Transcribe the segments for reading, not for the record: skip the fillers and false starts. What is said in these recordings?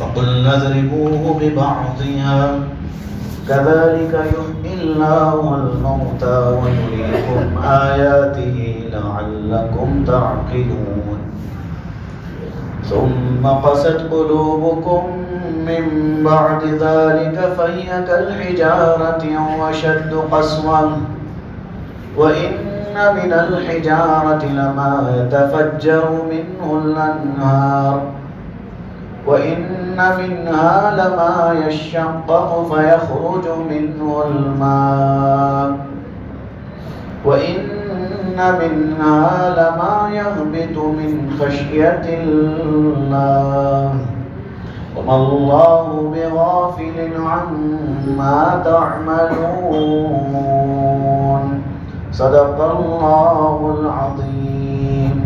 فقلنا اضربوه ببعضها كذلك يحيي الله الموتى ويريكم آياته لعلكم تعقلون ثم قست قلوبكم من بعد ذلك فهي كالحجارة وشد قسوة وإن من الحجارة لما يتفجر منه الأنهار وإن منها لما يشقق فيخرج منه الماء وإن منها لما يهبط من خشية الله وما الله بغافل عما تعملون صدق الله العظیم.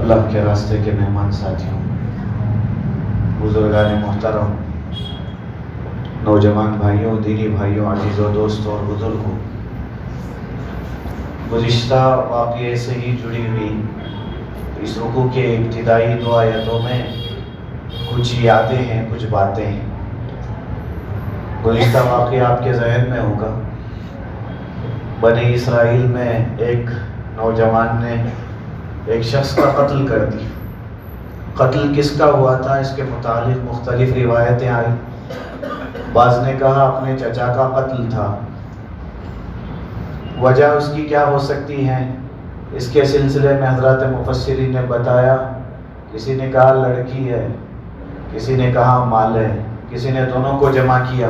اللہ کے راستے کے مہمان ساتھیوں، بزرگان محترم، نوجوان بھائیوں، دینی بھائیوں، عزیزوں، دوستوں اور بزرگوں، گزشتہ واقعے سے ہی جڑی ہوئی اس رکوع کے ابتدائی 2 آیتوں میں کچھ یادیں ہیں، کچھ باتیں ہیں. گزشتہ واقعہ آپ کے ذہن میں ہوگا. بنی اسرائیل میں ایک نوجوان نے ایک شخص کا قتل کر دیا. قتل کس کا ہوا تھا اس کے متعلق مختلف روایتیں آئیں. بعض نے کہا اپنے چچا کا قتل تھا. وجہ اس کی کیا ہو سکتی ہے؟ اس کے سلسلے میں حضرات مفسرین نے بتایا. کسی نے کہا لڑکی ہے، کسی نے کہا مال ہے، کسی نے دونوں کو جمع کیا.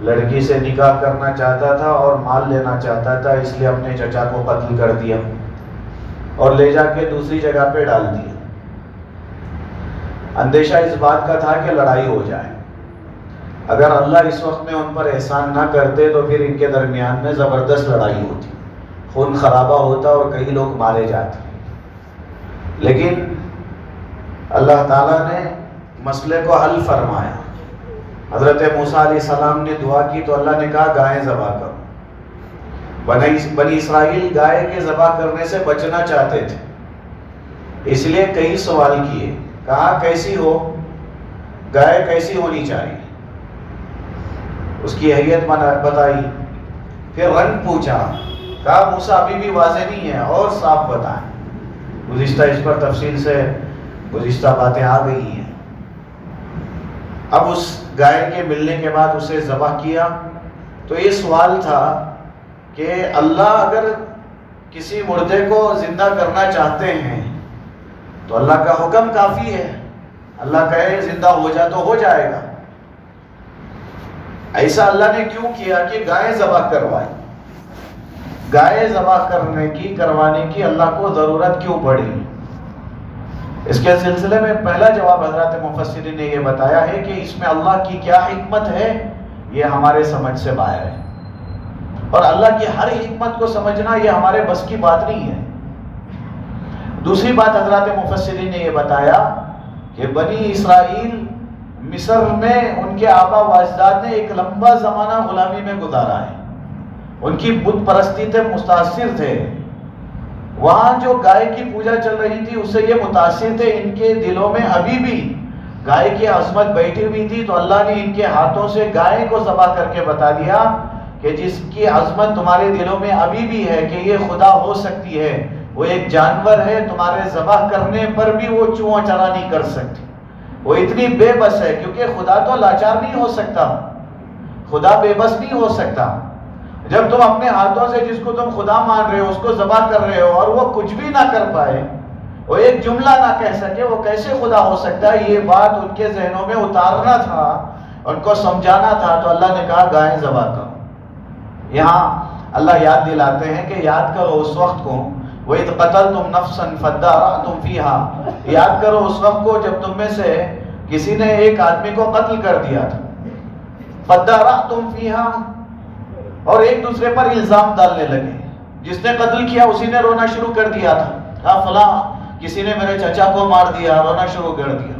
لڑکی سے نکاح کرنا چاہتا تھا اور مال لینا چاہتا تھا، اس لیے اپنے چچا کو قتل کر دیا اور لے جا کے دوسری جگہ پہ ڈال دیا. اندیشہ اس بات کا تھا کہ لڑائی ہو جائے. اگر اللہ اس وقت میں ان پر احسان نہ کرتے تو پھر ان کے درمیان میں زبردست لڑائی ہوتی، خون خرابہ ہوتا اور کئی لوگ مارے جاتے. لیکن اللہ تعالیٰ نے مسئلے کو حل فرمایا. حضرت موسیٰ علیہ السلام نے دعا کی تو اللہ نے کہا گائے ذبح کرو. بنی اسرائیل گائے کے ذبح کرنے سے بچنا چاہتے تھے، اس لیے کئی سوال کیے. کہا کیسی ہو گائے، کیسی ہونی چاہیے، اس کی حیت بتائی. پھر رنگ پوچھا، کہا موسیٰ ابھی بھی واضح نہیں ہے اور صاف بتائیں. گزشتہ اس پر تفصیل سے گزشتہ باتیں آ گئی ہیں. اب اس گائے کے ملنے کے بعد اسے ذبح کیا تو یہ سوال تھا کہ اللہ اگر کسی مردے کو زندہ کرنا چاہتے ہیں تو اللہ کا حکم کافی ہے. اللہ کہے زندہ ہو جا تو ہو جائے گا. ایسا اللہ نے کیوں کیا کہ گائے ذبح کروائی؟ گائے ذبح کروانے کی اللہ کو ضرورت کیوں پڑی؟ اس کے سلسلے میں پہلا جواب حضرات مفسرین نے یہ بتایا ہے کہ اس میں اللہ کی کیا حکمت ہے یہ ہمارے سمجھ سے باہر ہے، اور اللہ کی ہر حکمت کو سمجھنا یہ ہمارے بس کی بات نہیں ہے. دوسری بات حضرات مفسرین نے یہ بتایا کہ بنی اسرائیل مصر میں ان کے آبا و اجداد نے ایک لمبا زمانہ غلامی میں گزارا ہے. ان کی بت پرستی سے متاثر تھے. وہاں جو گائے کی پوجا چل رہی تھی اس سے یہ متاثر تھے. ان کے دلوں میں ابھی بھی گائے کی عظمت بیٹھی ہوئی تھی. تو اللہ نے ان کے ہاتھوں سے گائے کو ذبح کر کے بتا دیا کہ جس کی عظمت تمہارے دلوں میں ابھی بھی ہے کہ یہ خدا ہو سکتی ہے، وہ ایک جانور ہے، تمہارے ذبح کرنے پر بھی وہ چوں چرا نہیں کر سکتی. وہ اتنی بے بس ہے، کیونکہ خدا تو لاچار نہیں ہو سکتا، خدا بے بس نہیں ہو سکتا. جب تم اپنے ہاتھوں سے جس کو تم خدا مان رہے ہو اس کو ذبح کر رہے ہو اور وہ کچھ بھی نہ کر پائے، وہ ایک جملہ نہ کہہ سکے، وہ کیسے خدا ہو سکتا ہے؟ یہ بات ان کے ذہنوں میں اتارنا تھا، ان کو سمجھانا تھا. تو اللہ نے کہا گائے ذبح کرو. یہاں اللہ یاد دلاتے ہیں کہ یاد کرو اس وقت کو، وَإِذْ قَتَلْتُمْ نَفْسًا فَادَّارَأْتُمْ فِيهَا. یاد کرو اس وقت کو جب تم میں سے کسی نے ایک آدمی کو قتل کر دیا تھا. فَادَّارَأْتُمْ فِيهَا. اور ایک دوسرے پر الزام ڈالنے لگے. جس نے قتل کیا اسی نے رونا شروع کر دیا تھا، کہا فلاں کسی نے میرے چچا کو مار دیا، رونا شروع کر دیا.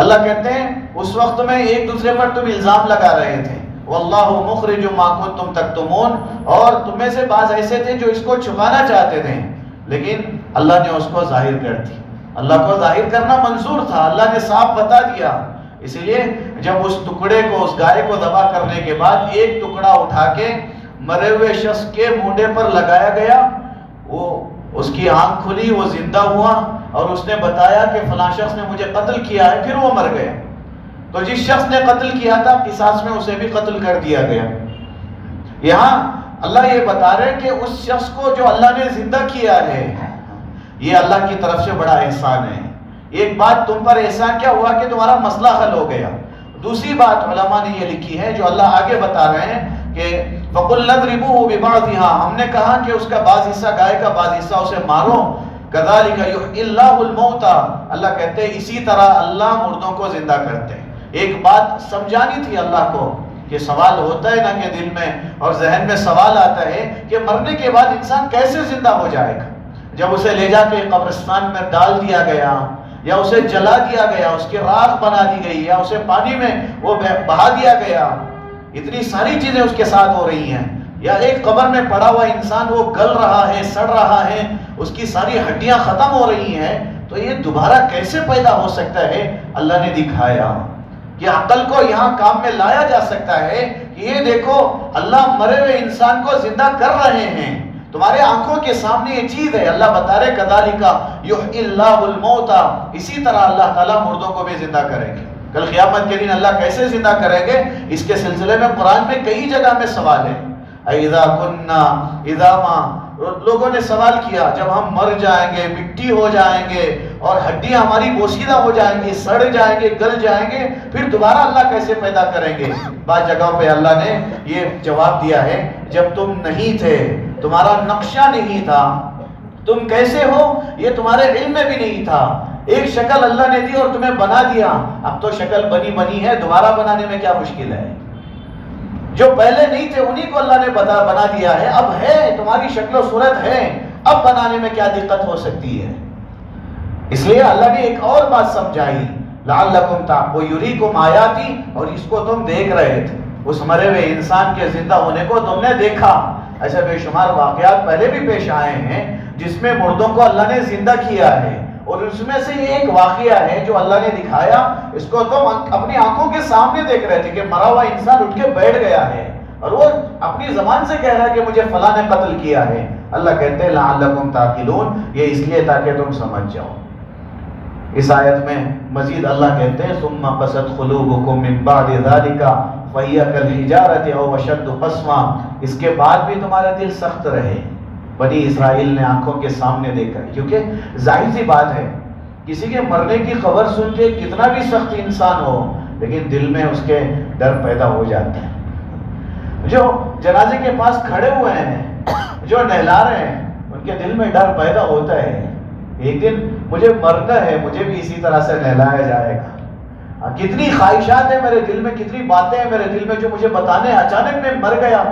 اللہ کہتے ہیں اس وقت میں ایک دوسرے پر تم الزام لگا رہے تھے. واللہ مخرج ما کنتم تکتمون. اور تم میں سے بعض ایسے تھے جو اس کو چھپانا چاہتے تھے، لیکن اللہ نے اس کو ظاہر کر دی. اللہ کو ظاہر کرنا منظور تھا، اللہ نے صاف بتا دیا. اسی لیے جب اس ٹکڑے کو، اس گائے کو ذبح کرنے کے بعد ایک ٹکڑا اٹھا کے مرے ہوئے شخص کے مونڈے پر لگایا گیا، وہ اس کی آنکھ کھلی، وہ زندہ ہوا اور اس نے بتایا کہ فلاں شخص نے مجھے قتل کیا ہے، پھر وہ مر گیا. تو جس شخص نے قتل کیا تھا قصاص میں اسے بھی قتل کر دیا گیا. یہاں اللہ یہ بتا رہے کہ اس شخص کو جو اللہ نے زندہ کیا ہے، یہ اللہ کی طرف سے بڑا احسان ہے. ایک بات تم پر احسان کیا ہوا کہ تمہارا مسئلہ حل ہو گیا. دوسری بات علماء نے یہ لکھی ہے جو اللہ آگے بتا رہے ہیں کہ فَقُلْ نَضْرِبُوهُ بِبَعْضِهَا، ہم نے کہا کہ اس کا بعض حصہ گائے کا بعض حصہ اسے مارو. كَذَلِكَ يُحْيِي اللَّهُ الْمَوْتَى، اللہ کہتے ہیں اسی طرح اللہ مردوں کو زندہ کرتے ہیں. ایک بات سمجھانی تھی اللہ کو کہ سوال ہوتا ہے نا کہ دل میں اور ذہن میں سوال آتا ہے کہ مرنے کے بعد انسان کیسے زندہ ہو جائے گا. جب اسے لے جا کے قبرستان میں ڈال دیا گیا یا اسے جلا دیا گیا، اس کی راکھ بنا دی گئی یا اسے پانی میں وہ بہا دیا گیا، اتنی ساری چیزیں اس کے ساتھ ہو رہی ہیں. یا ایک قبر میں پڑا ہوا انسان وہ گل رہا ہے، سڑ رہا ہے، اس کی ساری ہڈیاں ختم ہو رہی ہیں، تو یہ دوبارہ کیسے پیدا ہو سکتا ہے؟ اللہ نے دکھایا کہ عقل کو یہاں کام میں لایا جا سکتا ہے کہ یہ دیکھو اللہ مرے ہوئے انسان کو زندہ کر رہے ہیں، تمہارے آنکھوں کے سامنے یہ چیز ہے. اللہ بتا رہے كَذَلِكَ يُحْيِي اللَّهُ الْمَوْتَى، اسی طرح اللہ تعالیٰ مردوں کو بھی زندہ کریں گے. کل قیامت کے دن اللہ کیسے زندہ کریں گے، اس کے سلسلے میں قرآن میں کئی جگہ میں سوال ہے. اِذَا كُنَّا عِظَامًا، لوگوں نے سوال کیا جب ہم مر جائیں گے، مٹی ہو جائیں گے اور ہڈیاں ہماری بوسیدہ ہو جائیں گی، سڑ جائیں گے، گل جائیں گے، پھر دوبارہ اللہ کیسے پیدا کریں گے؟ بعض جگہوں پہ اللہ نے یہ جواب دیا ہے جب تم نہیں تھے، تمہارا نقشہ نہیں تھا، تم کیسے ہو یہ تمہارے علم میں بھی نہیں تھا. ایک شکل اللہ نے دی اور تمہیں بنا دیا، اب تو شکل بنی ہے، دوبارہ بنانے میں کیا مشکل ہے؟ جو پہلے نہیں تھے انہی کو اللہ نے بنا دیا ہے، اب ہے، تمہاری شکل و صورت ہے، اب بنانے میں کیا دقت ہو سکتی ہے؟ اس لیے اللہ نے ایک اور بات سمجھائی، لعلکم یریکم آیاتی، اور اس کو تم دیکھ رہے تھے، اس مرے ہوئے انسان کے زندہ ہونے کو تم نے دیکھا. ایسے بے شمار واقعات پہلے بھی پیش آئے ہیں جس میں مردوں کو اللہ نے زندہ کیا ہے، اور اس میں سے یہ ایک واقعہ ہے جو اللہ نے دکھایا، اس کو تم اپنی آنکھوں کے سامنے دیکھ رہے تھے کہ مرا ہوا انسان اٹھ کے بیٹھ گیا ہے اور وہ اپنی زبان سے کہہ رہا ہے کہ مجھے فلاں نے قتل کیا ہے. اللہ کہتے ہیں لعلکم تعقلون، یہ اس لیے تاکہ تم سمجھ جاؤ. اس آیت میں مزید اللہ کہتے ہیں ثم قست قلوبکم من بعد ذلک فہی کالحجارۃ او اشد قسوا، اس کے بعد بھی تمہارا دل سخت رہے. بنی اسرائیل نے آنکھوں کے سامنے دیکھ کر، کیونکہ ظاہر سی بات ہے کسی کے مرنے کی خبر سن کے کتنا بھی سخت انسان ہو لیکن دل میں اس کے ڈر پیدا ہو جاتا ہے. جو جنازے کے پاس کھڑے ہوئے ہیں، جو نہلا رہے ہیں، ان کے دل میں ڈر پیدا ہوتا ہے ایک دن مجھے مرنا ہے، مجھے بھی اسی طرح سے نہلایا جائے گا. کتنی خواہشات ہیں میرے دل میں، کتنی باتیں ہیں میرے دل میں جو مجھے بتانے، اچانک میں مر گیا.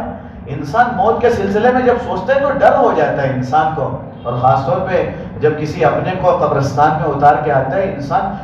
انسان موت کے سلسلے میں جب سوچتا ہے تو ڈر ہو جاتا ہے انسان کو، اور خاص طور پہ جب کسی اپنے کو قبرستان میں اتار کے آتا ہے انسان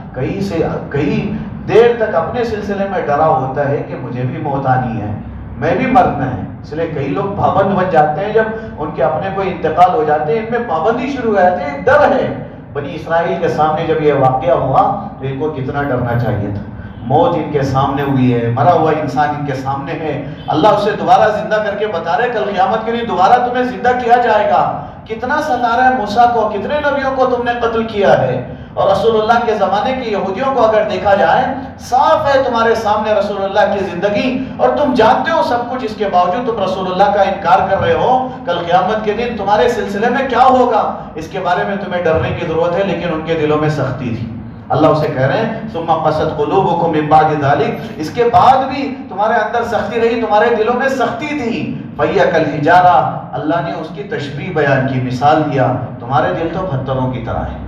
کئی دیر تک اپنے سلسلے میں ڈرا ہوتا ہے کہ مجھے بھی موت آنی ہے، میں بھی مرنا ہے. اس لیے کئی لوگ پابند بن جاتے ہیں، جب ان کے اپنے کوئی انتقال ہو جاتے ہیں ان میں پابندی شروع ہو جاتی ہے، ڈر ہے. بنی اسرائیل کے سامنے جب یہ واقعہ ہوا تو ان کو کتنا ڈرنا چاہیے تھا. موت ان کے سامنے ہوئی ہے، مرا ہوا انسان ان کے سامنے ہے، اللہ اسے دوبارہ زندہ کر کے بتا رہے کل قیامت کے لیے دوبارہ تمہیں زندہ کیا جائے گا. کتنا ستا رہا ہے موسیٰ کو، کتنے نبیوں کو تم نے قتل کیا ہے. اور رسول اللہ کے زمانے کے یہودیوں کو اگر دیکھا جائے، صاف ہے تمہارے سامنے رسول اللہ کی زندگی، اور تم جانتے ہو سب کچھ، اس کے باوجود تم رسول اللہ کا انکار کر رہے ہو. کل قیامت کے دن تمہارے سلسلے میں کیا ہوگا اس کے بارے میں تمہیں ڈرنے کی ضرورت ہے. لیکن ان کے دلوں میں سختی تھی. اللہ اسے کہہ رہے ہیں ثم قست قلوبکم من بعد ذلک، اس کے بعد بھی تمہارے اندر سختی رہی، تمہارے دلوں میں سختی تھی. فہی کالحجارہ، اللہ نے اس کی تشبیہ بیان کی، مثال دیا، تمہارے دل تو پتھروں کی طرح ہے.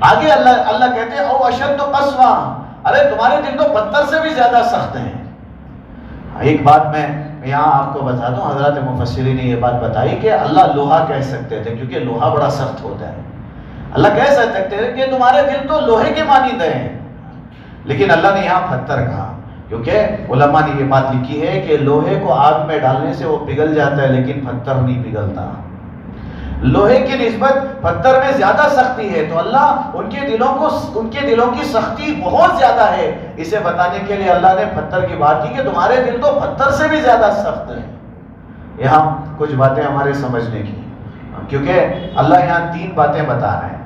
آگے اللہ کہتے ہیں او اشد قسوا، ارے تمہارے دل تو پتھر سے بھی زیادہ سخت ہیں. ایک بات میں یہاں آپ کو بتا دوں، حضرات مفسرین نے یہ بات بتائی کہ اللہ لوہا کہہ سکتے تھے کیونکہ لوہا بڑا سخت ہوتا ہے. اللہ کہہ سکتے ہیں کہ تمہارے دل تو لوہے کے مانند ہیں، لیکن اللہ نے یہاں پتھر کہا کیونکہ علماء نے یہ بات لکھی ہے کہ لوہے کو آگ میں ڈالنے سے وہ پگھل جاتا ہے لیکن پتھر نہیں پگھلتا. لوہے کی نسبت پتھر میں زیادہ سختی ہے، تو اللہ ان کے دلوں کی سختی بہت زیادہ ہے، اسے بتانے کے لیے اللہ نے پتھر کی بات کی کہ تمہارے دل تو پتھر سے بھی زیادہ سخت ہیں۔ یہاں کچھ باتیں ہمارے سمجھنے کی، کیونکہ اللہ یہاں 3 باتیں بتا رہے ہیں،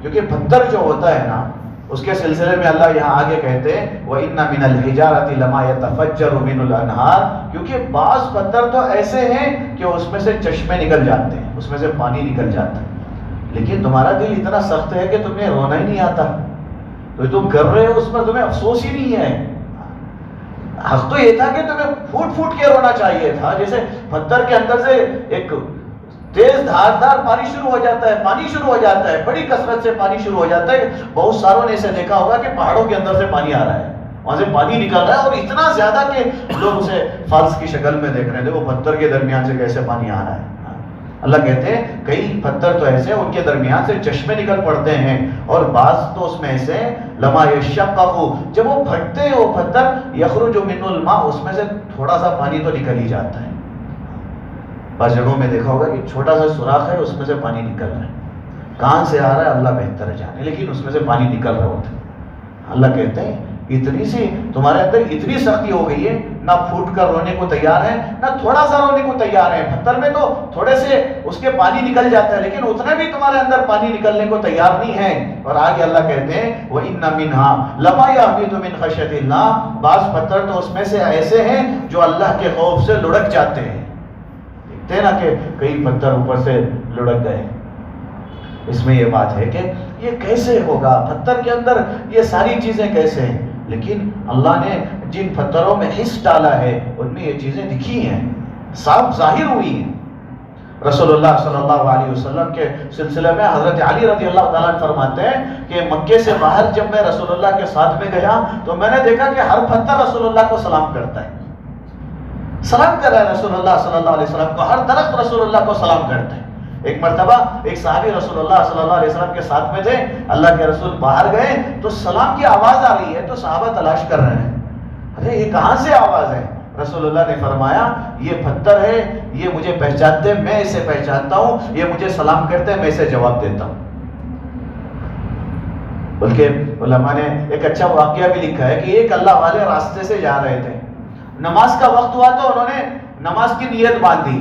کیونکہ پتھر جو ہوتا ہے نا اس کے سلسلے میں اللہ یہاں آگے کہتے ہیں وَإِنَّ مِنَ الْحِجَارَةِ لَمَا يَتَفَجَّرُ مِنُ الْأَنْهَارِ، کیونکہ بعض پتھر تو ایسے ہیں کہ اس میں سے چشمے نکل جاتے ہیں، اس میں سے پانی نکل جاتا ہے، لیکن تمہارا دل اتنا سخت ہے کہ تمہیں رونا ہی نہیں آتا، تو تم کر رہے ہو اس پر تمہیں افسوس ہی نہیں ہے۔ حق تو یہ تھا کہ تمہیں پھوٹ پھوٹ کے رونا چاہیے تھا، جیسے پتھر کے اندر سے ایک تیز دھاردار پانی شروع ہو جاتا ہے، بڑی کثرت سے پانی شروع ہو جاتا ہے۔ بہت ساروں نے اسے دیکھا ہوگا کہ پہاڑوں کے اندر سے پانی آ رہا ہے، وہاں سے پانی نکل رہا ہے، اور اتنا زیادہ کہ لوگ اسے فالس کی شکل میں دیکھ رہے تھے، وہ پتھر کے درمیان سے کیسے پانی آ رہا ہے۔ اللہ کہتے ہیں کئی پتھر تو ایسے ان کے درمیان سے چشمے نکل پڑتے ہیں، اور بعض تو اس میں ایسے لما یشقق، جب وہ پھٹتے ہیں وہ پتھر یخرج منہ الماء، اس میں سے تھوڑا سا پانی تو نکل ہی جاتا ہے۔ بعض جگہوں میں دیکھا ہوگا کہ چھوٹا سا سوراخ ہے، اس میں سے پانی نکل رہا ہے، کہاں سے آ رہا ہے اللہ بہتر جانے، لیکن اس میں سے پانی نکل رہا ہوتا ہے۔ اللہ کہتے ہیں اتنی سی تمہارے اندر اتنی سختی ہو گئی ہے، نہ پھوٹ کر رونے کو تیار ہے، نہ تھوڑا سا رونے کو تیار ہے۔ پتھر میں تو تھوڑے سے اس کے پانی نکل جاتا ہے، لیکن اتنا بھی تمہارے اندر پانی نکلنے کو تیار نہیں ہے۔ اور آگے اللہ کہتے ہیں وَإِنَّ مِنْهَا لَمَا يَهْبِطُ مِنْ خَشْيَةِ اللَّهِ، بعض پتھر تو اس میں سے ایسے ہیں جو اللہ کے خوف سے لڑک جاتے ہیں۔ دیکھتے ہیں نا کہ کئی پتھر اوپر سے لڑک گئے۔ اس میں یہ بات ہے کہ یہ کیسے ہوگا، پتھر کے اندر یہ ساری چیزیں کیسے ہیں، لیکن اللہ نے جن پتھروں میں حس ڈالا ہے ان میں یہ چیزیں دکھی ہیں، صاف ظاہر ہوئی ہیں۔ رسول اللہ صلی اللہ علیہ وسلم کے سلسلے میں حضرت علی رضی اللہ تعالیٰ عنہ فرماتے ہیں کہ مکے سے باہر جب میں رسول اللہ کے ساتھ میں گیا تو میں نے دیکھا کہ ہر پتھر رسول اللہ کو سلام کرتا ہے، سلام کر رہا ہے رسول اللہ صلی اللہ علیہ وسلم کو، ہر درخت رسول اللہ کو سلام کرتا ہے۔ ایک مرتبہ ایک صحابی رسول اللہ صلی اللہ علیہ وسلم کے ساتھ میں تھے، اللہ کے رسول باہر گئے تو سلام کی آواز آ رہی ہے، تو صحابہ تلاش کر رہے ہیں، ارے یہ کہاں سے آواز ہے؟ رسول اللہ نے فرمایا یہ پتھر ہے، یہ مجھے پہچانتے ہیں، میں اسے پہچانتا ہوں، یہ مجھے سلام کرتے ہیں، میں اسے جواب دیتا ہوں۔ بلکہ علماء نے ایک اچھا واقعہ بھی لکھا ہے کہ ایک اللہ والے راستے سے جا رہے تھے، نماز کا وقت ہوا تو انہوں نے نماز کی نیت باندھی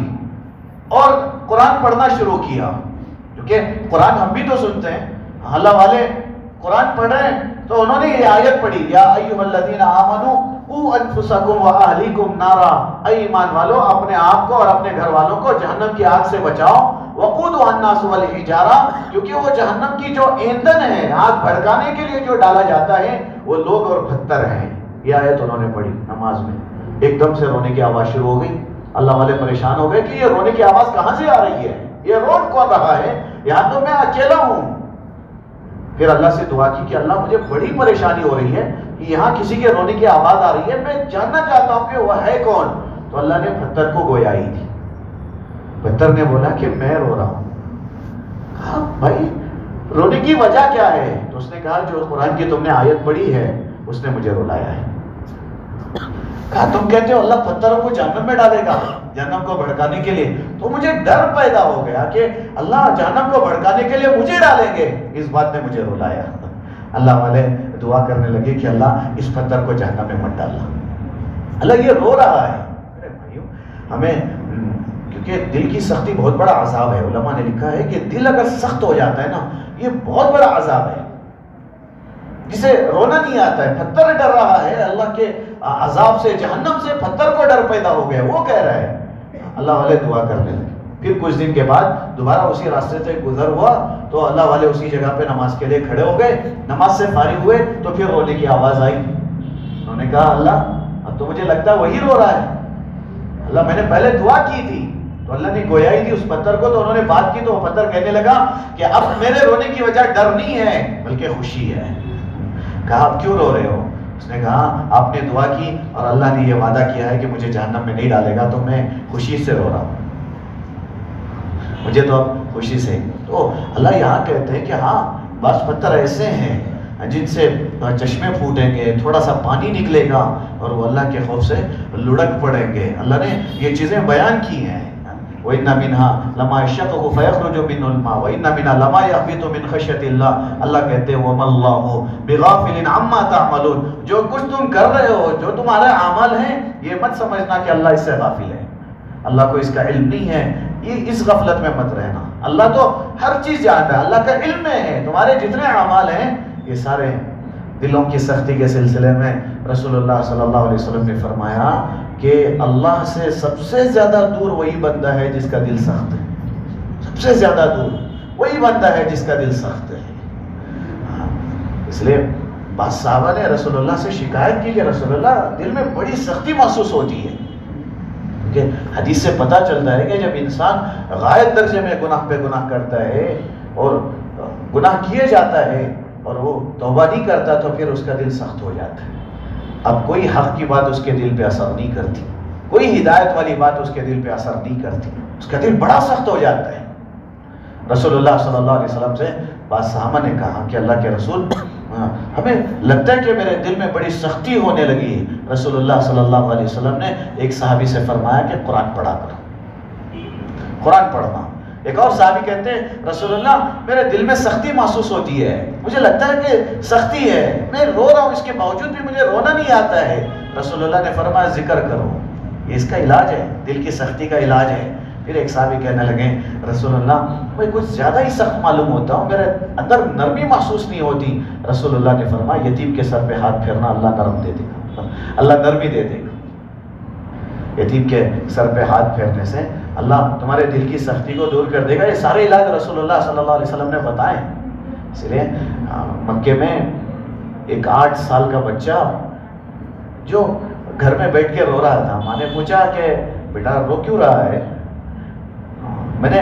اور قرآن پڑھنا شروع کیا، کیونکہ قرآن ہم بھی تو سنتے ہیں، اللہ والے قرآن پڑھ رہے ہیں تو انہوں نے یہ آیت پڑھی یا ایھا الذین آمنوا قوا انفسکم واہلیکم نارا، اے ایمان والو اپنے آپ کو اور اپنے گھر والوں کو جہنم کی آگ سے بچاؤ، وقودها الناس والحجارہ، کیونکہ وہ جہنم کی جو ایندھن ہے، آگ بھڑکانے کے لیے جو ڈالا جاتا ہے وہ لوگ اور پتھر ہیں۔ یہ آیت انہوں نے پڑھی نماز میں، ایک دم سے رونے کی آواز شروع ہو گئی۔ اللہ والے پریشان ہو گئے کہ یہ رونے کی آواز کہاں سے آ رہی ہے، یہ رو کون رہا ہے، یہاں تو میں اکیلا ہوں۔ پھر اللہ سے دعا کی کہ اللہ مجھے بڑی پریشانی ہو رہی ہے کہ یہاں کسی کے رونے کی آواز آ رہی ہے، میں جاننا چاہتا ہوں کہ وہ ہے کون۔ تو اللہ نے پتھر کو گویائی دی، پتھر نے بولا کہ میں رو رہا ہوں۔ کہا بھائی رونے کی وجہ کیا ہے؟ تو اس نے کہا جو قرآن کی تم نے آیت پڑھی ہے اس نے مجھے رلایا ہے۔ کہا تم کہتے ہو اللہ پتھروں کو جہنم میں ڈالے گا جہنم کو بھڑکانے کے لیے، تو مجھے ڈر پیدا ہو گیا کہ اللہ جہنم کو بھڑکانے کے لیے مجھے ڈالیں گے، اس بات نے مجھے رلایا۔ اللہ والے دعا کرنے لگے کہ اللہ اس پتھر کو جہنم میں مت ڈالنا۔ اللہ یہ رو رہا ہے میرے بھائیو، ہمیں کیونکہ دل کی سختی بہت بڑا عذاب ہے۔ علماء نے لکھا ہے کہ دل اگر سخت ہو جاتا ہے نا یہ بہت بڑا عذاب ہے، جسے رونا نہیں آتا ہے، پتھر ڈر رہا ہے اللہ کے عذاب سے، جہنم سے پتھر کو ڈر پیدا ہو گیا، وہ کہہ رہا ہے۔ اللہ والے دعا کرنے لگے۔ پھر کچھ دن کے بعد دوبارہ اسی راستے سے گزر ہوا تو اللہ والے اسی جگہ پہ نماز کے لیے کھڑے ہو گئے، نماز سے فارغ ہوئے تو پھر رونے کی آواز آئی۔ انہوں نے کہا اللہ اب تو مجھے لگتا ہے وہی رو رہا ہے، اللہ میں نے پہلے دعا کی تھی تو اللہ نے گویائی دی اس پتھر کو، تو انہوں نے بات کی تو وہ پتھر کہنے لگا کہ اب میرے رونے کی وجہ ڈر نہیں ہے بلکہ خوشی ہے۔ کہا آپ کیوں رو رہے ہو؟ اس نے کہا آپ نے دعا کی اور اللہ نے یہ وعدہ کیا ہے کہ مجھے جہنم میں نہیں ڈالے گا، تو میں خوشی سے رو رہا ہوں، مجھے تو اب خوشی سے۔ تو اللہ یہاں کہتے ہیں کہ ہاں بعض پتھر ایسے ہیں جن سے چشمے پھوٹیں گے، تھوڑا سا پانی نکلے گا اور وہ اللہ کے خوف سے لڑک پڑیں گے۔ اللہ نے یہ چیزیں بیان کی ہیں، وَإِنَّ مِنْهَا لَمَا يَشَّقُّ فَيَخْرُجُ مِنْهُ الْمَاءُ وَإِنَّ مِنْهَا لَمَا يَهْبِطُ مِنْ خَشْيَةِ اللَّهِ. اللہ کہتے ہیں وَمَا اللَّهُ بِغَافِلٍ عَمَّا تَعْمَلُونَ. جو کچھ تم کر رہے ہو، جو تمہارے اعمال ہیں، یہ مت سمجھنا کہ اللہ اس سے غافل ہے. اللہ کو اس کا علم نہیں ہے. یہ اس غفلت میں مت رہنا. اللہ تو ہر چیز جانتا ہے. اللہ کا علم ہے. تمہارے جتنے اعمال ہیں یہ سارے دلوں کی سختی کے سلسلے میں رسول اللہ صلی اللہ علیہ وسلم نے فرمایا کہ اللہ سے سب سے زیادہ دور وہی بندہ ہے جس کا دل سخت ہے. سب سے زیادہ دور وہی بندہ ہے جس کا دل سخت ہے. اس لیے بعض صحابہ نے رسول اللہ سے شکایت کی کہ رسول اللہ دل میں بڑی سختی محسوس ہوتی ہے. کہ حدیث سے پتہ چلتا ہے کہ جب انسان غائب درجے میں گناہ پہ گناہ کرتا ہے اور گناہ کیے جاتا ہے اور وہ توبہ نہیں کرتا تو پھر اس کا دل سخت ہو جاتا ہے. اب کوئی حق کی بات اس کے دل پہ اثر نہیں کرتی، کوئی ہدایت والی بات اس کے دل پہ اثر نہیں کرتی، اس کا دل بڑا سخت ہو جاتا ہے. رسول اللہ صلی اللہ علیہ وسلم سے بعض صحابہ نے کہا کہ اللہ کے رسول ہمیں لگتا ہے کہ میرے دل میں بڑی سختی ہونے لگی ہے. رسول اللہ صلی اللہ علیہ وسلم نے ایک صحابی سے فرمایا کہ قرآن پڑھا کرو، قرآن پڑھنا. ایک اور صحابی کہتے ہیں رسول اللہ میرے دل میں سختی محسوس ہوتی ہے، مجھے لگتا ہے کہ سختی ہے، میں رو رہا ہوں، اس کے باوجود بھی مجھے رونا نہیں آتا ہے. رسول اللہ نے فرمایا ذکر کرو، یہ اس کا علاج ہے، دل کی سختی کا علاج ہے. پھر ایک صحابی کہنے لگے رسول اللہ میں کچھ زیادہ ہی سخت معلوم ہوتا ہوں، میرے اندر نرمی محسوس نہیں ہوتی. رسول اللہ نے فرمایا یتیم کے سر پہ ہاتھ پھیرنا، اللہ نرم دے دے گا، اللہ نرمی دے دے گا. یتیم کے سر پہ ہاتھ پھیرنے سے اللہ تمہارے دل کی سختی کو دور کر دے گا. یہ سارے علاج رسول اللہ صلی اللہ علیہ وسلم نے بتائے. اس لیے مکے میں ایک 8 سال کا بچہ جو گھر میں بیٹھ کے رو رہا تھا، ماں نے پوچھا کہ بیٹا رو کیوں رہا ہے؟ میں نے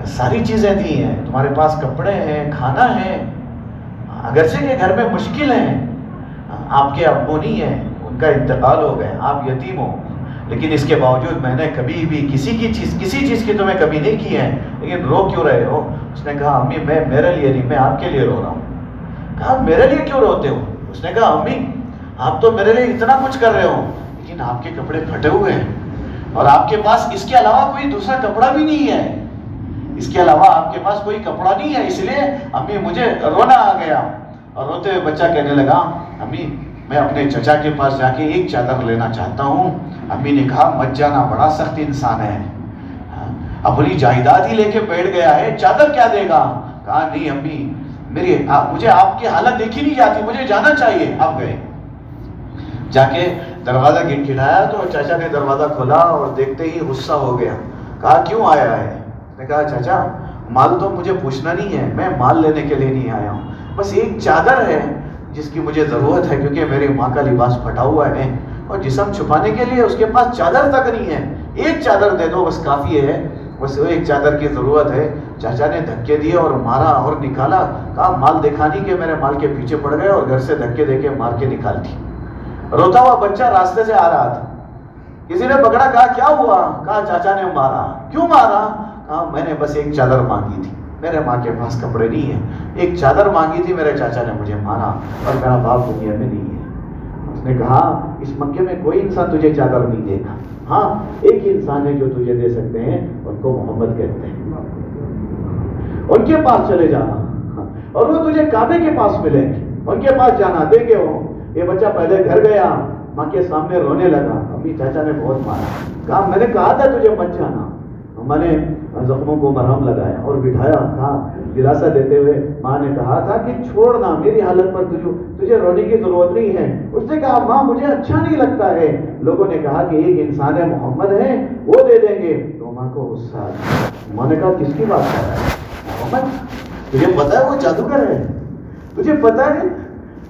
ساری چیزیں دی ہیں، تمہارے پاس کپڑے ہیں، کھانا ہے، اگرچہ کہ گھر میں مشکل ہیں، آپ کے ابو نہیں ہیں، ان کا انتقال ہو گئے، آپ یتیم ہو، لیکن اس کے باوجود میں نے کبھی بھی کسی چیز کی تمہیں کمی نہیں کی ہے، لیکن رو کیوں رہے ہو؟ اس نے کہا امی میں میرے لیے نہیں، میں آپ کے لیے رو رہا ہوں. کہا میرے لیے کیوں روتے ہو؟ اس نے کہا امی آپ تو میرے لیے اتنا کچھ کر رہے ہو، لیکن آپ کے کپڑے پھٹے ہوئے ہیں اور آپ کے پاس اس کے علاوہ کوئی دوسرا کپڑا بھی نہیں ہے، اس کے علاوہ آپ کے پاس کوئی کپڑا نہیں ہے، اس لیے امی مجھے رونا آ گیا. اور روتے ہوئے بچہ کہنے لگا امی میں اپنے چچا کے پاس جا کے ایک چادر لینا چاہتا ہوں. امی نے کہا مت جانا، بڑا سخت انسان ہے، اپنی جائیداد ہی لے کے بیٹھ گیا ہے، چادر کیا دے گا؟ کہا نہیں امی مجھے آپ کی حالت دیکھی نہیں جاتی، مجھے جانا چاہیے. آپ گئے، جا کے دروازہ کھٹکھٹایا تو چاچا نے دروازہ کھولا اور دیکھتے ہی غصہ ہو گیا. کہا کیوں آیا ہے؟ نے کہا چاچا مال تو مجھے پوچھنا نہیں ہے، میں مال لینے کے لیے نہیں آیا ہوں، بس ایک چادر ہے جس کی مجھے ضرورت ہے کیونکہ میری ماں کا لباس پھٹا ہوا ہے اور جسم چھپانے کے لیے اس کے پاس چادر تک نہیں ہے، ایک چادر دے دو بس کافی ہے، بس ایک چادر کی ضرورت ہے. چاچا نے دھکے دیے اور مارا اور نکالا. کہا مال دکھانی کہ میرے مال کے پیچھے پڑ گئے اور گھر سے دھکے دے کے مار کے نکال دی. روتا ہوا بچہ راستے سے آ رہا تھا، کسی نے پکڑا، کہا کیا ہوا؟ کہا چاچا نے مارا. کیوں مارا؟ کہا میں نے بس ایک چادر مانگی تھی، میرے ماں کے پاس کپڑے نہیں ہیں، ایک چادر مانگی تھی، میرے چاچا نے مجھے مارا اور میرا باپ دنیا میں نہیں ہے. اس نے کہا اس مکے میں کوئی انسان تجھے چادر نہیں دے گا، ہاں ایک انسان ہے جو تجھے دے سکتے ہیں، ان کو محمد کہتے ہیں، ان کے پاس چلے جانا اور وہ تجھے کعبے کے پاس ملیں گے، ان کے پاس جانا، دیں گے وہ. یہ بچہ پہلے گھر گیا، ماں کے سامنے رونے لگا، امی چاچا نے بہت مارا. کہا میں نے کہا تھا تجھے مت جانا. میں نے زخموں کو مرہم لگایا اور بٹھایا. کہا دلاسا دیتے ہوئے ماں نے کہا تھا کہ چھوڑنا، میری حالت پر تجھے رونے کی ضرورت نہیں ہے. اس نے کہا ماں مجھے اچھا نہیں لگتا ہے. لوگوں نے کہا کہ ایک انسان ہے محمد ہے وہ دے دیں گے. تو ماں کو غصہ آیا. ماں نے کہا کس کی بات کر رہا ہے؟ محمد تجھے پتا ہے وہ جادوگر ہے، تجھے پتا ہے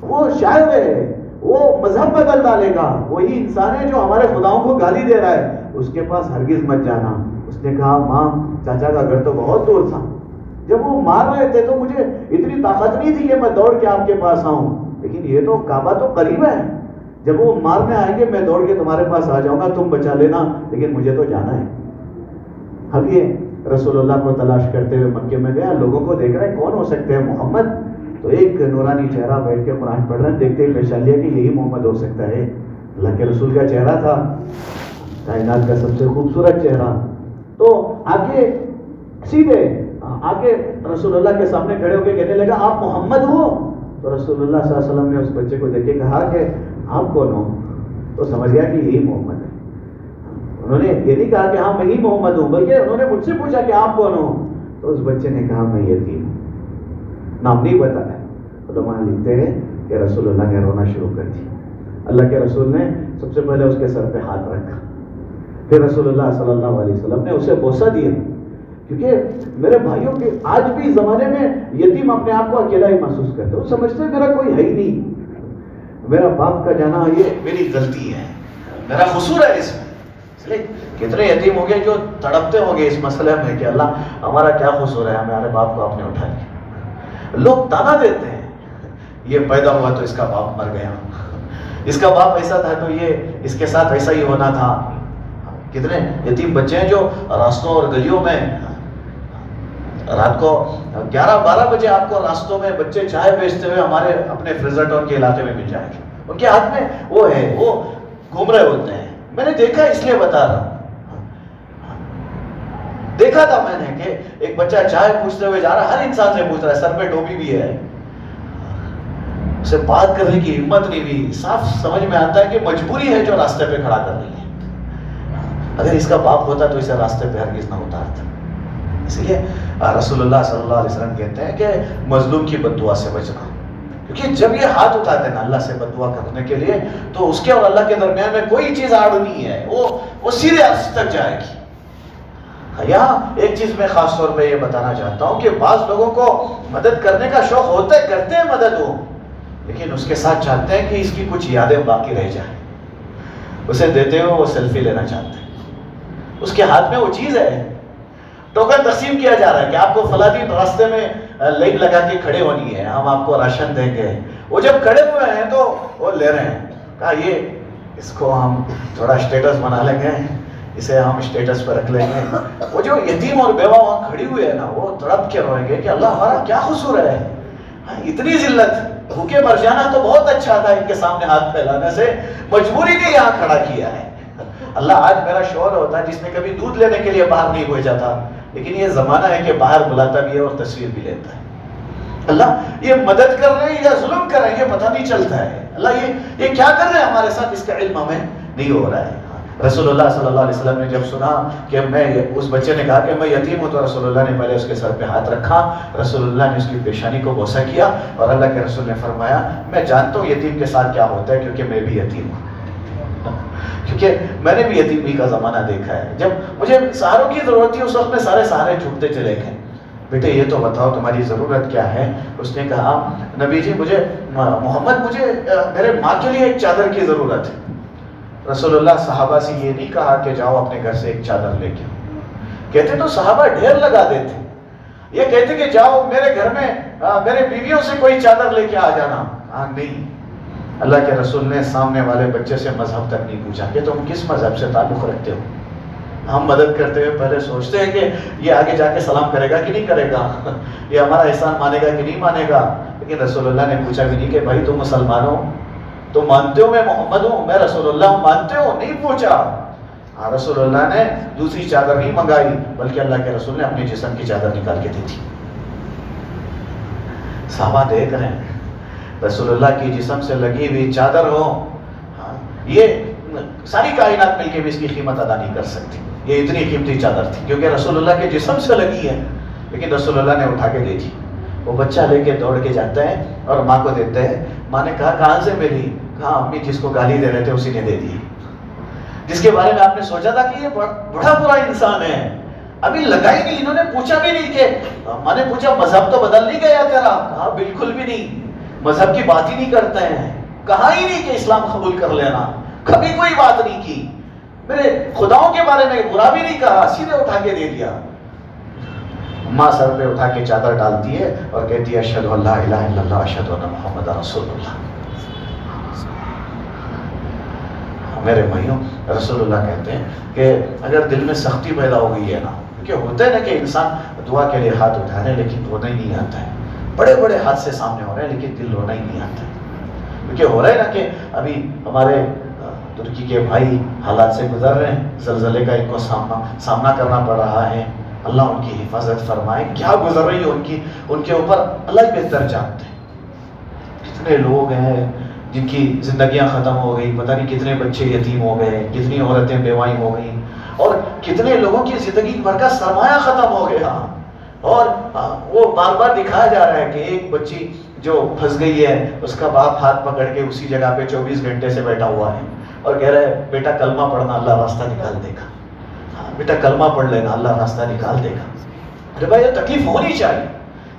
وہ شاعر ہے، وہ مذہب بدل ڈالے گا، وہی انسان ہے جو ہمارے خداؤں کو گالی دے رہا ہے، اس کے پاس ہرگز مت جانا. اس نے کہا ماں چاچا کا گھر تو بہت دور تھا، جب وہ مار رہے تھے تو مجھے اتنی طاقت نہیں تھی کہ میں دوڑ کے آپ کے پاس آؤں، لیکن یہ تو کعبہ تو قریب ہے، جب وہ مارنے آئیں گے میں دوڑ کے تمہارے پاس آ جاؤں گا، تم بچا لینا، لیکن مجھے تو جانا ہے. اب یہ رسول اللہ کو تلاش کرتے ہوئے مکے میں گیا، لوگوں کو دیکھ رہے ہیں کون ہو سکتے ہیں محمد. تو ایک نورانی چہرہ بیٹھ کے قرآن پڑھ رہے ہیں، دیکھتے ہی پہچان لیا کہ یہی محمد ہو سکتا ہے. اللہ کے رسول کا چہرہ تھا، کائنات کا سب سے خوبصورت چہرہ. تو آگے سیدھے آگے رسول اللہ کے سامنے کھڑے ہو کے کہنے لگا آپ محمد ہو؟ تو رسول اللہ صلی اللہ علیہ وسلم نے اس بچے کو دیکھ کے کہا کہ آپ کون ہو؟ تو سمجھ گیا کہ یہی محمد ہے. انہوں نے یہ نہیں کہا کہ ہاں میں ہی محمد ہوں، بلکہ انہوں نے مجھ سے پوچھا کہ آپ کون ہو؟ تو اس بچے نے کہا میں یتیم ہوں، نام نہیں بتایا. علماء لکھتے ہیں کہ رسول اللہ نے رونا شروع کر دیا. اللہ کے رسول نے سب سے پہلے اس کے سر پہ ہاتھ رکھا، پھر رسول اللہ صلی اللہ علیہ وسلم نے اسے بوسہ دیا. کیونکہ میرے بھائیوں کے آج بھی زمانے میں یتیم اپنے آپ کو اکیلا ہی محسوس کرتے ہیں. وہ سمجھتے ہیں میرا کوئی ہے ہی نہیں، میرا باپ کا جانا یہ میری غلطی ہے، میرا قصور ہے اس میں. اس لیے کتنے یتیم ہو گئے جو تڑپتے ہوں گے اس مسئلے میں کہ اللہ ہمارا کیا قصور ہے، ہمارے باپ کو آپ نے اٹھا لیا. لوگ تانا دیتے ہیں یہ پیدا ہوا تو اس کا باپ مر گیا، اس کا باپ ایسا تھا تو یہ اس کے ساتھ ایسا ہی ہونا تھا. کتنے یتیم بچے ہیں جو راستوں اور گلیوں میں رات کو 11-12 بجے آپ کو راستوں میں بچے چائے بیچتے ہوئے ہمارے اپنے فریزر ٹاؤن کے علاقے میں مل جائیں گے. ان کے ہاتھ میں وہ ہے، وہ گھوم رہے ہوتے ہیں. میں نے دیکھا اس لیے بتا رہا ہوں، دیکھا تھا میں نے کہ ایک بچہ چائے پوچھتے ہوئے جا رہا، ہر انسان سے پوچھ رہا ہے، سر پہ ٹوپی بھی ہے، اسے بات کرنے کی ہمت نہیں ہوئی. صاف سمجھ میں آتا ہے کہ مجبوری ہے جو راستے پہ کھڑا کر رہی ہے. اگر اس کا باپ ہوتا تو اسے راستے پہ ہرگز نہ اتارتا. اس لیے رسول اللہ صلی اللہ علیہ وسلم کہتے ہیں کہ مظلوم کی بد دعا سے بچنا، کیونکہ جب یہ ہاتھ اٹھاتے ہیں نا اللہ سے بد دعا کرنے کے لیے تو اس کے اور اللہ کے درمیان میں کوئی چیز آڑ نہیں ہے، وہ سیدھے عرش تک جائے گی. یہاں ایک چیز میں خاص طور پہ یہ بتانا چاہتا ہوں کہ بعض لوگوں کو مدد کرنے کا شوق ہوتا ہے، کرتے ہیں مدد وہ، لیکن اس کے ساتھ چاہتے ہیں کہ اس کی کچھ یادیں باقی رہ جائیں. اسے دیتے ہوئے وہ سیلفی لینا چاہتے ہیں، اس کے ہاتھ میں وہ چیز ہے. ٹوکن تقسیم کیا جا رہا ہے کہ آپ کو فلاں دن راستے میں لائن لگا کے کھڑے ہونی ہے، ہم آپ کو راشن دیں گے. وہ جب کھڑے ہوئے ہیں تو وہ لے رہے ہیں، کہا یہ اس کو ہم تھوڑا اسٹیٹس بنا لیں گے، اسے ہم اسٹیٹس پر رکھ لیں گے. وہ جو یتیم اور بیوہ وہاں کھڑی ہوئی ہے نا، وہ تڑپ کے روئیں گے کہ اللہ ہمارا کیا قصور ہے، اتنی ذلت، بھوکے مر جانا تو بہت اچھا تھا، ان کے سامنے ہاتھ پھیلانے سے مجبوری نے یہاں کھڑا کیا ہے. اللہ آج میرا شوہر ہوتا ہے جس نے کبھی دودھ لینے کے لیے باہر نہیں بھیجا تھا، لیکن یہ زمانہ ہے کہ باہر بلاتا بھی ہے اور تصویر بھی لیتا ہے. اللہ یہ مدد کر رہے ہیں یا ظلم کر رہے ہیں یہ پتہ نہیں چلتا ہے. اللہ یہ کیا کر رہے ہیں ہمارے ساتھ، اس کا علم ہمیں نہیں ہو رہا ہے. رسول اللہ صلی اللہ علیہ وسلم نے جب سنا کہ اس بچے نے کہا کہ میں یتیم ہوں، تو رسول اللہ نے پہلے اس کے سر پہ ہاتھ رکھا، رسول اللہ نے اس کی پیشانی کو بوسہ کیا، اور اللہ کے رسول نے فرمایا میں جانتا ہوں یتیم کے ساتھ کیا ہوتا ہے، کیونکہ میں بھی یتیم ہوں، کیونکہ میں نے بھی یتیمی کا زمانہ دیکھا ہے. جب مجھے سہاروں کی ضرورت تھی اس وقت میں سارے سہارے چھوٹتے چلے گئے. بیٹے یہ تو بتاؤ تمہاری ضرورت کیا ہے؟ اس نے کہا نبی جی مجھے میرے ماں کے لیے ایک چادر کی ضرورت ہے. رسول اللہ صحابہ سے یہ نہیں کہا کہ جاؤ اپنے گھر سے ایک چادر لے کے، کہتے تو صحابہ ڈھیر لگا دیتے. یہ کہتے کہ جاؤ میرے گھر میں میرے بیویوں سے کوئی چادر لے کے آ جانا. نہیں، اللہ کے رسول نے سامنے والے بچے سے مذہب تک نہیں پوچھا کہ تم کس مذہب سے تعلق رکھتے ہو. ہم مدد کرتے ہوئے پہلے سوچتے ہیں کہ یہ آگے جا کے سلام کرے گا کہ نہیں کرے گا، یہ ہمارا احسان مانے گا کہ نہیں مانے گا. لیکن رسول اللہ نے پوچھا بھی نہیں کہ بھائی تم مسلمان ہو، تم مانتے ہو میں محمد ہوں، میں رسول اللہ ہوں، مانتے ہو؟ نہیں پوچھا. رسول اللہ نے دوسری چادر نہیں منگائی، بلکہ اللہ کے رسول نے اپنے جسم کی چادر نکال کے دی تھی. صحابہ دیکھ رہے ہیں رسول اللہ کی جسم سے لگی ہوئی چادر ہو، یہ ساری کائنات مل کے بھی اس کی قیمت ادا نہیں کر سکتی. یہ اتنی قیمتی چادر تھی کیونکہ رسول اللہ کے جسم سے لگی ہے، لیکن رسول اللہ نے اٹھا کے دی تھی. وہ بچہ لے کے دوڑ کے جاتا ہے اور ماں کو دیتے ہیں. ماں نے کہا کہاں سے ملی؟ کہا امی جس کو گالی دے رہے تھے اسی نے دے دی، جس کے بارے میں آپ نے سوچا تھا کہ یہ بڑا برا انسان ہے، ابھی لگا ہی نہیں. انہوں نے پوچھا بھی نہیں کہ ماں نے پوچھا مذہب تو بدل نہیں گیا تیرا؟ کہا بالکل بھی نہیں، مذہب کی بات ہی نہیں کرتے ہیں. کہا ہی نہیں کہ اسلام قبول کر لینا، کبھی کوئی بات نہیں کی. میرے خداؤں کے بارے میں برا بھی نہیں کہا، سیدھے اٹھا کے دے دیا. ماں سر پہ اٹھا کے چادر ڈالتی ہے اور کہتی ہے اشہد ان لا الہ الا اللہ اشہد ان محمد رسول اللہ. میرے بھائیوں رسول اللہ کہتے ہیں کہ اگر دل میں سختی پیدا ہو گئی ہے نا، کیونکہ ہوتا ہے نا کہ انسان دعا کے لیے ہاتھ اٹھا رہے لیکن رونا ہی نہیں آتا ہے، بڑے بڑے حادثے سامنے ہو رہے ہیں لیکن دل رونا ہی نہیں آتا ہے. کیونکہ ہو رہا ہے نا کہ ابھی ہمارے ترکی کے بھائی حالات سے گزر رہے ہیں، زلزلے کا ان کو سامنا کرنا پڑ رہا ہے، اللہ ان کی حفاظت فرمائے. کیا گزر رہی ہے ان کے اوپر اللہ ہی بہتر جانتے ہیں. کتنے لوگ ہیں جن کی زندگیاں ختم ہو گئی، پتہ نہیں کتنے بچے یتیم ہو گئے، کتنی عورتیں بیوائی ہو گئیں، اور کتنے لوگوں کی زندگی بھر کا سرمایہ ختم ہو گیا. اور وہ بار بار دکھایا جا رہا ہے کہ ایک بچی جو پھنس گئی ہے، اس کا باپ ہاتھ پکڑ کے اسی جگہ پہ 24 گھنٹے سے بیٹھا ہوا ہے اور کہہ رہا ہے بیٹا کلمہ پڑھنا، اللہ راستہ نکال دے گا. بیٹا کلمہ پڑھ لینا، اللہ راستہ نکال دے گا. ارے بھائی یہ تکلیف ہونی چاہیے،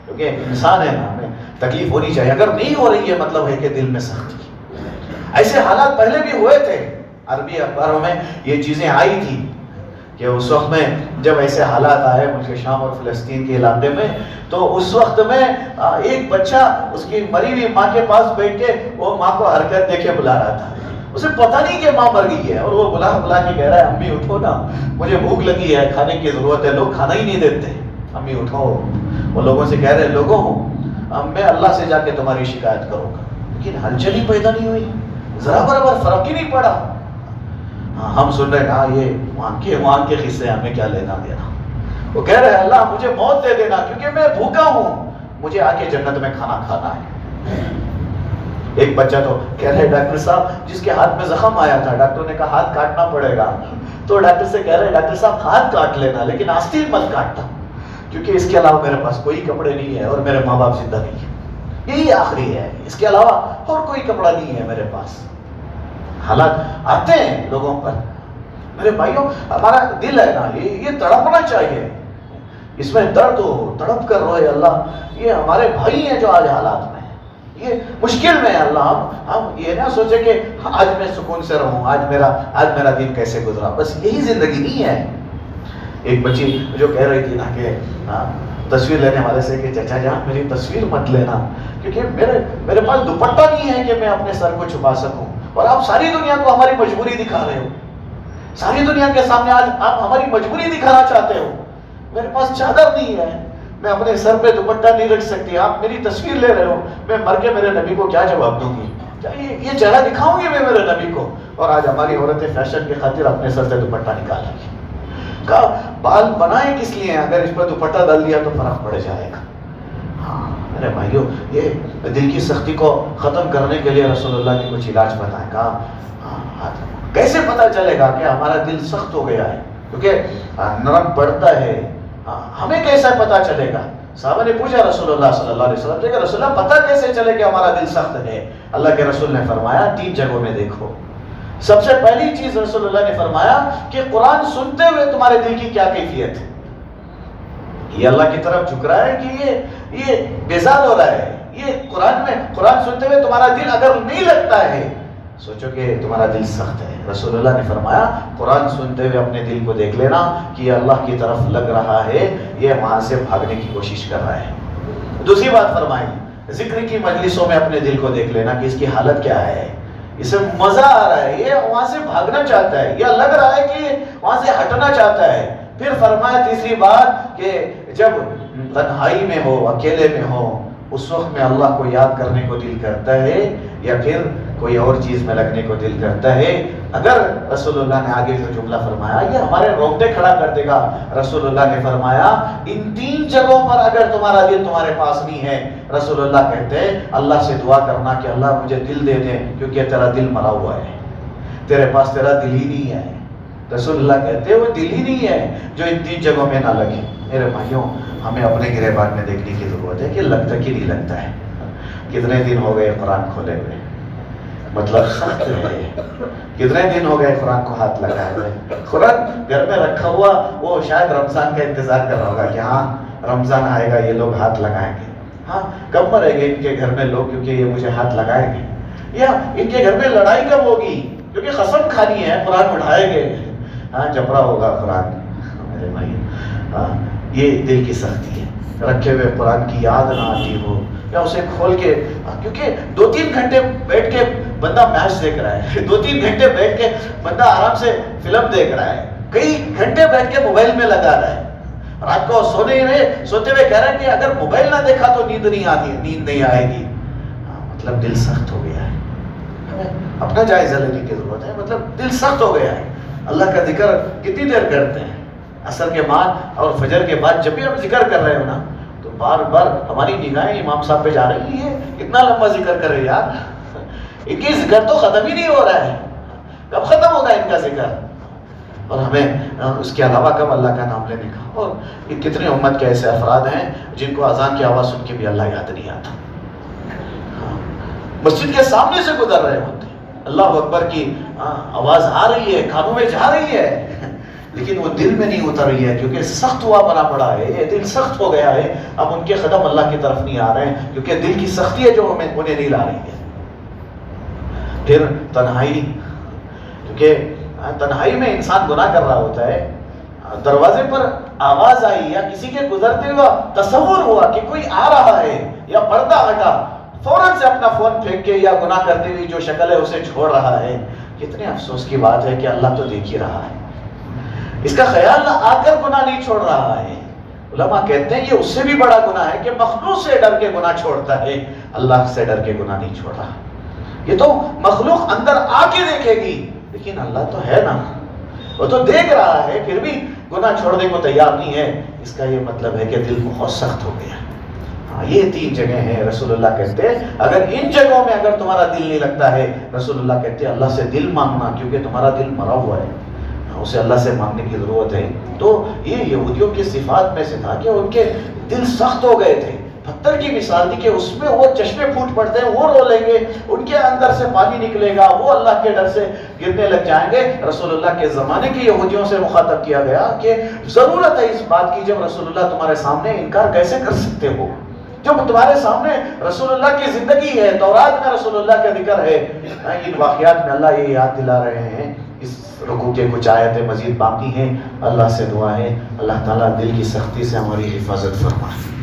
کیونکہ انسان ہے نا، ہمیں تکلیف ہونی چاہیے. اگر نہیں ہو رہی ہے مطلب ہے کہ دل میں سختی. ایسے حالات پہلے بھی ہوئے تھے، عربی اخباروں میں یہ چیزیں آئی تھی کہ اس وقت میں جب ایسے حالات آئے ملک شام اور فلسطین کے علاقے میں، تو اس وقت میں ایک بچہ اس کی مری ہوئی ماں کے پاس بیٹھ کے وہ ماں کو حرکت دے کے بلا رہا تھا. اسے پتہ نہیں کہ ماں مر گئی ہے، اور وہ بلا کے کہہ رہا ہے امی اٹھو نا، مجھے بھوک لگی ہے، کھانے کی ضرورت ہے. لوگ کھانا ہی نہیں دیتے. امی اٹھو. وہ لوگوں سے کہہ رہے لوگوں میں اللہ سے جا کے تمہاری شکایت کروں گا. لیکن ہلچل ہی پیدا نہیں ہوئی، ذرا برابر فرق ہی نہیں پڑا. ہم سن رہے ہیں یہ وہاں کے قصے، ہمیں کیا لینا دینا. وہ کہہ رہے ہیں اللہ مجھے موت دے دینا کیونکہ میں بھوکا ہوں، مجھے آ کے جنت میں کھانا کھانا ہے. ایک بچہ تو کہہ رہے ڈاکٹر صاحب جس کے ہاتھ میں زخم آیا تھا، ڈاکٹر نے کہا ہاتھ کاٹنا پڑے گا. تو ڈاکٹر سے کہہ رہے ڈاکٹر صاحب ہاتھ کاٹ لینا لیکن آستین مت کاٹنا، کیونکہ اس کے علاوہ میرے پاس کوئی کپڑے نہیں ہے اور میرے ماں باپ زندہ نہیں ہے، یہی آخری ہے، اس کے علاوہ اور کوئی کپڑا نہیں ہے میرے پاس. حالات آتے ہیں لوگوں پر. میرے بھائیوں ہمارا دل ہے نا، یہ تڑپنا چاہیے، اس میں درد ہو، تڑپ کر روئے اللہ یہ ہمارے بھائی ہیں جو آج حالات میں ہیں، یہ مشکل میں ہے. اللہ ہم یہ نہ سوچے کہ آج میں سکون سے رہوں، آج میرا دن کیسے گزرا، بس یہی زندگی نہیں ہے. ایک بچی جو کہہ رہی تھی نا کہ تصویر لینے والے سے کہ چچا جان میری تصویر مت لینا کیونکہ میرے پاس دوپٹہ نہیں ہے کہ میں اپنے سر کو چھپا سکوں، اور آپ ساری دنیا کو ہماری مجبوری دکھا رہے ہو. ساری دنیا کے سامنے آج آپ ہماری مجبوری دکھانا چاہتے ہو. میرے پاس چادر نہیں ہے، میں اپنے سر پہ دوپٹہ نہیں رکھ سکتی، آپ میری تصویر لے رہے ہو، میں مر کے میرے نبی کو کیا جواب دوں گی؟ یہ چہرہ دکھاؤں گی میں میرے نبی کو؟ اور آج ہماری عورتیں فیشن کی خاطر اپنے سر سے دوپٹہ نکال رہی ہیں. بال بنائے کس لیے ہیں؟ اگر اس پر دوپٹہ ڈال دیا تو فرق پڑ جائے گا. ہاں میرے بھائیو، یہ دل کی سختی کو ختم کرنے کے لیے رسول اللہ نے کچھ علاج بتائے. کہا کیسے پتا چلے گا کہ ہمارا دل سخت ہو گیا ہے؟ کیونکہ نرم پڑتا ہے، ہمیں کیسا پتا چلے گا؟ صحابہ نے پوچھا رسول اللہ صلی اللہ علیہ وسلم سے کہ رسول اللہ پتہ کیسے چلے کہ ہمارا دل سخت ہے؟ اللہ کے رسول نے فرمایا 3 جگہوں میں دیکھو. سب سے پہلی چیز رسول اللہ نے فرمایا کہ قرآن سنتے ہوئے تمہارے دل کی کیا کیفیت ہے. یہ اللہ کی طرف جھک رہا ہے کہ یہ بیزار ہو رہا ہے. یہ قرآن سنتے ہوئے تمہارا دل اگر نہیں لگتا ہے سوچو کہ تمہارا دل سخت ہے. رسول اللہ نے فرمایا قرآن سنتے ہوئے اپنے دل کو دیکھ لینا کہ یہ اللہ کی طرف لگ رہا ہے، یہ وہاں سے بھاگنے کی کوشش کر رہا ہے. دوسری بات فرمائی ذکر کی مجلسوں میں اپنے دل کو دیکھ لینا کہ اس کی حالت کیا ہے، اسے مزہ آ رہا ہے، یہ وہاں سے بھاگنا چاہتا ہے، یا لگ رہا ہے کہ وہاں سے ہٹنا چاہتا ہے. پھر فرمایا تیسری بات کہ جب تنہائی میں ہو، اکیلے میں ہو، اس وقت میں اللہ کو یاد کرنے کو دل کرتا ہے یا پھر کوئی اور چیز میں لگنے کو دل کرتا ہے. اگر رسول اللہ نے آگے جو جملہ فرمایا یہ ہمارے رونگٹے کھڑا کر دے گا. رسول اللہ نے فرمایا ان 3 جگہوں پر اگر تمہارا دل تمہارے پاس نہیں ہے، رسول اللہ کہتے ہیں اللہ سے دعا کرنا کہ اللہ مجھے دل دے دے، کیونکہ تیرا دل مرا ہوا ہے، تیرے پاس تیرا دل ہی نہیں ہے. رسول اللہ کہتے ہیں وہ دل ہی نہیں ہے جو ان 3 جگہوں میں نہ لگے. میرے بھائیوں ہمیں اپنے گریبان میں دیکھنے کی ضرورت ہے کہ لگتا کہ نہیں لگتا ہے. کتنے دن ہو گئے قرآن کھولے ہوئے، مطلب سخت ہے. کتنے دن ہو گئے قرآن کو ہاتھ لگائے ہوئے. قرآن گھر میں رکھا ہوا وہ شاید رمضان کا انتظار کر رہا ہوگا کہ ہاں رمضان آئے گا، یہ لوگ ہاتھ لگائیں گے. ہاں کب مریں گے ان کے گھر میں لوگ کیونکہ یہ مجھے ہاتھ لگائیں گے، یا ان کے گھر میں لڑائی کب ہوگی کیونکہ قسم کھانی ہے قرآن اٹھائیں گے. ہاں جبرا ہوگا قرآن. میرے بھائی یہ دل کی سختی ہے. رکھے ہوئے قرآن کی یاد نہ آتی ہو یا اسے کھول کے، کیونکہ 2-3 گھنٹے بیٹھ کے بندہ میچ دیکھ رہا ہے، 2-3 گھنٹے بیٹھ کے بندہ آرام سے فلم دیکھ رہا ہے، کئی گھنٹے بیٹھ کے موبائل میں لگا رہا ہے. رات کو سوتے ہوئے کہہ رہا ہے کہ اگر موبائل نہ دیکھا تو نیند نہیں آتی، نیند نہیں آئے گی. مطلب دل سخت ہو گیا ہے. ہمیں اپنا جائزہ لینے کی ضرورت ہے. مطلب دل سخت ہو گیا ہے. اللہ کا ذکر کتنی دیر کرتے ہیں؟ عصر کے بعد اور فجر کے بعد جب بھی ہم ذکر کر رہے ہو نا تو بار بار ہماری نگاہیں امام صاحب پہ جا رہی ہے. اتنا لمبا ذکر کر رہے یار, ان کی ذکر تو ختم ہی نہیں ہو رہا ہے. کب ختم ہوگا ان کا ذکر؟ اور ہمیں اس کے علاوہ کب اللہ کا نام لینے کا. اور یہ کتنے امت کے ایسے افراد ہیں جن کو اذان کی آواز سن کے بھی اللہ یاد نہیں آتا. مسجد کے سامنے سے گزر رہے ہوتے ہیں, اللہ اکبر کی آواز آ رہی ہے, کانوں میں جا رہی ہے, لیکن وہ دل میں نہیں اتر رہی ہے کیونکہ سخت ہوا بنا پڑا ہے. یہ دل سخت ہو گیا ہے. اب ان کے قدم اللہ کی طرف نہیں آ رہے ہیں کیونکہ دل کی سختی ہے جو انہیں نہیں لا رہی ہے. پھر تنہائی, کیونکہ تنہائی میں انسان گناہ کر رہا ہوتا ہے. دروازے پر آواز آئی یا کسی کے گزرتے ہوا تصور ہوا کہ کوئی آ رہا ہے یا پردہ ہٹا, فوراً سے اپنا فون پھینک کے یا گناہ کرتے ہوئی جو شکل ہے اسے چھوڑ رہا ہے. کتنے افسوس کی بات ہے کہ اللہ تو دیکھ ہی رہا ہے. اس کا خیال نہ آ کر گناہ نہیں چھوڑ رہا ہے. علماء کہتے ہیں یہ اس سے بھی بڑا گناہ ہے کہ مخلوق سے ڈر کے گناہ چھوڑتا ہے, اللہ سے ڈر کے گناہ نہیں چھوڑ رہا. یہ تو مخلوق اندر آ کے دیکھے گی, لیکن اللہ تو ہے نا, وہ تو دیکھ رہا ہے پھر بھی گناہ چھوڑنے کو تیار نہیں ہے. اس کا یہ مطلب ہے کہ دل بہت سخت ہو گیا. یہ 3 جگہیں ہیں. رسول اللہ کہتے ہیں اگر ان جگہوں میں اگر تمہارا دل نہیں لگتا ہے, رسول اللہ کہتے ہیں اللہ سے دل مانگنا, کیونکہ تمہارا دل مرا ہوا ہے, اسے اللہ سے مانگنے کی ضرورت ہے. تو یہ یہودیوں کی صفات میں سے تھا کہ ان کے دل سخت ہو گئے تھے. پتھر کی مثال دی کہ اس میں وہ چشمے پھوٹ پڑتے ہیں, وہ رو لیں گے, ان کے اندر سے پانی نکلے گا, وہ اللہ کے ڈر سے گرنے لگ جائیں گے. رسول اللہ کے زمانے کے یہودیوں سے مخاطب کیا گیا کہ ضرورت ہے اس بات کی, جب رسول اللہ تمہارے سامنے انکار کیسے کر سکتے ہو, جب تمہارے سامنے رسول اللہ کی زندگی ہے, تورات میں رسول اللہ کا ذکر ہے. ان واقعات میں اللہ یہ یاد دلا رہے ہیں. اس رکوع کے کچھ آیتیں مزید باقی ہیں. اللہ سے دعا ہے اللہ تعالیٰ دل کی سختی سے ہماری حفاظت فرمائے.